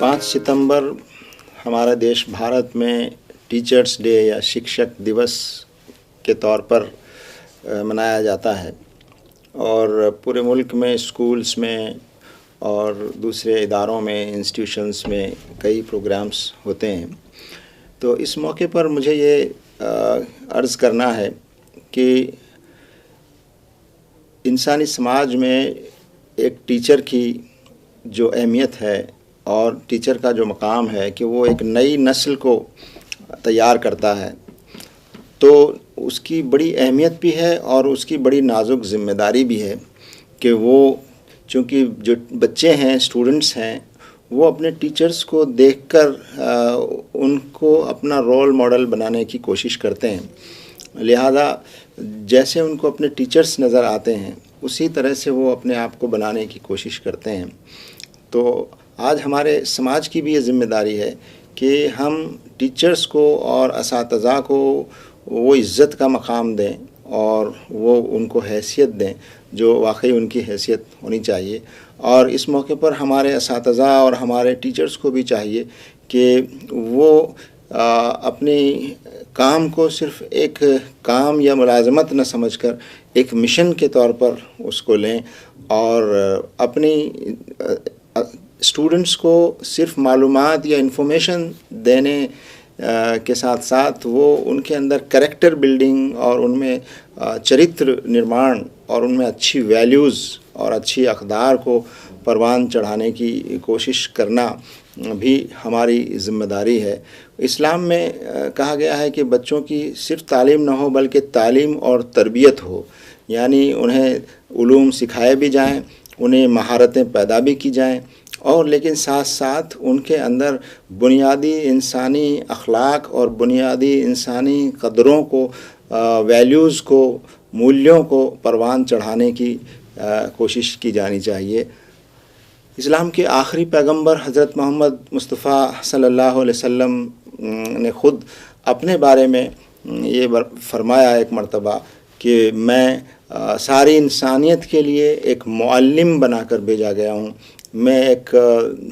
5 ستمبر ہمارا دیش بھارت میں ٹیچرس ڈے یا شکشک دیوس کے طور پر منایا جاتا ہے، اور پورے ملک میں اسکولس میں اور دوسرے اداروں میں انسٹیٹیوشنس میں کئی پروگرامس ہوتے ہیں۔ تو اس موقع پر مجھے یہ عرض کرنا ہے کہ انسانی سماج میں ایک ٹیچر کی جو اہمیت ہے اور ٹیچر کا جو مقام ہے کہ وہ ایک نئی نسل کو تیار کرتا ہے، تو اس کی بڑی اہمیت بھی ہے اور اس کی بڑی نازک ذمہ داری بھی ہے کہ وہ چونکہ جو بچے ہیں، اسٹوڈنٹس ہیں، وہ اپنے ٹیچرز کو دیکھ کر ان کو اپنا رول ماڈل بنانے کی کوشش کرتے ہیں، لہذا جیسے ان کو اپنے ٹیچرز نظر آتے ہیں اسی طرح سے وہ اپنے آپ کو بنانے کی کوشش کرتے ہیں۔ تو آج ہمارے سماج کی بھی یہ ذمہ داری ہے کہ ہم ٹیچرز کو اور اساتذہ کو وہ عزت کا مقام دیں اور وہ ان کو حیثیت دیں جو واقعی ان کی حیثیت ہونی چاہیے۔ اور اس موقع پر ہمارے اساتذہ اور ہمارے ٹیچرز کو بھی چاہیے کہ وہ اپنی کام کو صرف ایک کام یا ملازمت نہ سمجھ کر ایک مشن کے طور پر اس کو لیں، اور اپنی اسٹوڈنٹس کو صرف معلومات یا انفارمیشن دینے کے ساتھ ساتھ وہ ان کے اندر کریکٹر بلڈنگ اور ان میں چرتر نرمان اور ان میں اچھی ویلیوز اور اچھی اقدار کو پروان چڑھانے کی کوشش کرنا بھی ہماری ذمہ داری ہے۔ اسلام میں کہا گیا ہے کہ بچوں کی صرف تعلیم نہ ہو بلکہ تعلیم اور تربیت ہو، یعنی انہیں علوم سکھائے بھی جائیں، انہیں مہارتیں پیدا بھی کی جائیں، اور لیکن ساتھ ساتھ ان کے اندر بنیادی انسانی اخلاق اور بنیادی انسانی قدروں کو، ویلیوز کو، مولیوں کو پروان چڑھانے کی کوشش کی جانی چاہیے۔ اسلام کے آخری پیغمبر حضرت محمد مصطفیٰ صلی اللہ علیہ وسلم نے خود اپنے بارے میں یہ فرمایا ایک مرتبہ کہ میں ساری انسانیت کے لیے ایک معلم بنا کر بھیجا گیا ہوں، میں ایک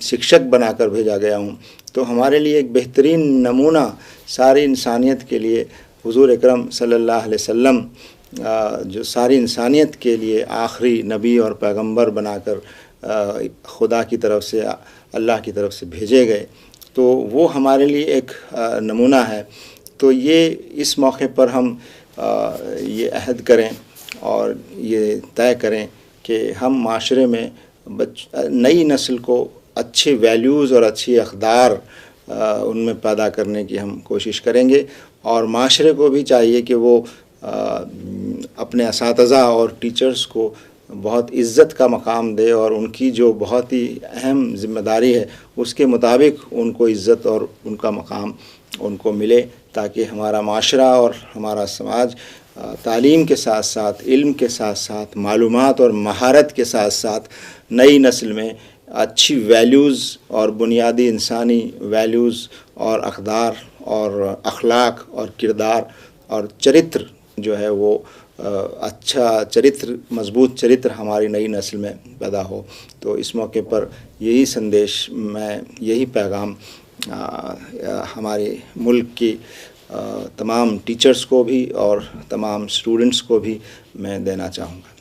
شکشک بنا کر بھیجا گیا ہوں۔ تو ہمارے لیے ایک بہترین نمونہ ساری انسانیت کے لیے حضور اکرم صلی اللہ علیہ وسلم جو ساری انسانیت کے لیے آخری نبی اور پیغمبر بنا کر خدا کی طرف سے، اللہ کی طرف سے بھیجے گئے، تو وہ ہمارے لیے ایک نمونہ ہے۔ تو یہ اس موقع پر ہم یہ عہد کریں اور یہ طے کریں کہ ہم معاشرے میں نئی نسل کو اچھے ویلیوز اور اچھی اقدار ان میں پیدا کرنے کی ہم کوشش کریں گے، اور معاشرے کو بھی چاہیے کہ وہ اپنے اساتذہ اور ٹیچرز کو بہت عزت کا مقام دے اور ان کی جو بہت ہی اہم ذمہ داری ہے اس کے مطابق ان کو عزت اور ان کا مقام ان کو ملے، تاکہ ہمارا معاشرہ اور ہمارا سماج تعلیم کے ساتھ ساتھ، علم کے ساتھ ساتھ، معلومات اور مہارت کے ساتھ ساتھ نئی نسل میں اچھی ویلیوز اور بنیادی انسانی ویلیوز اور اقدار اور اخلاق اور کردار اور چرتر جو ہے وہ اچھا چرتر، مضبوط چرتر ہماری نئی نسل میں پیدا ہو۔ تو اس موقع پر یہی سندیش، میں یہی پیغام ہمارے ملک کی تمام ٹیچرز کو بھی اور تمام اسٹوڈنٹس کو بھی میں دینا چاہوں گا۔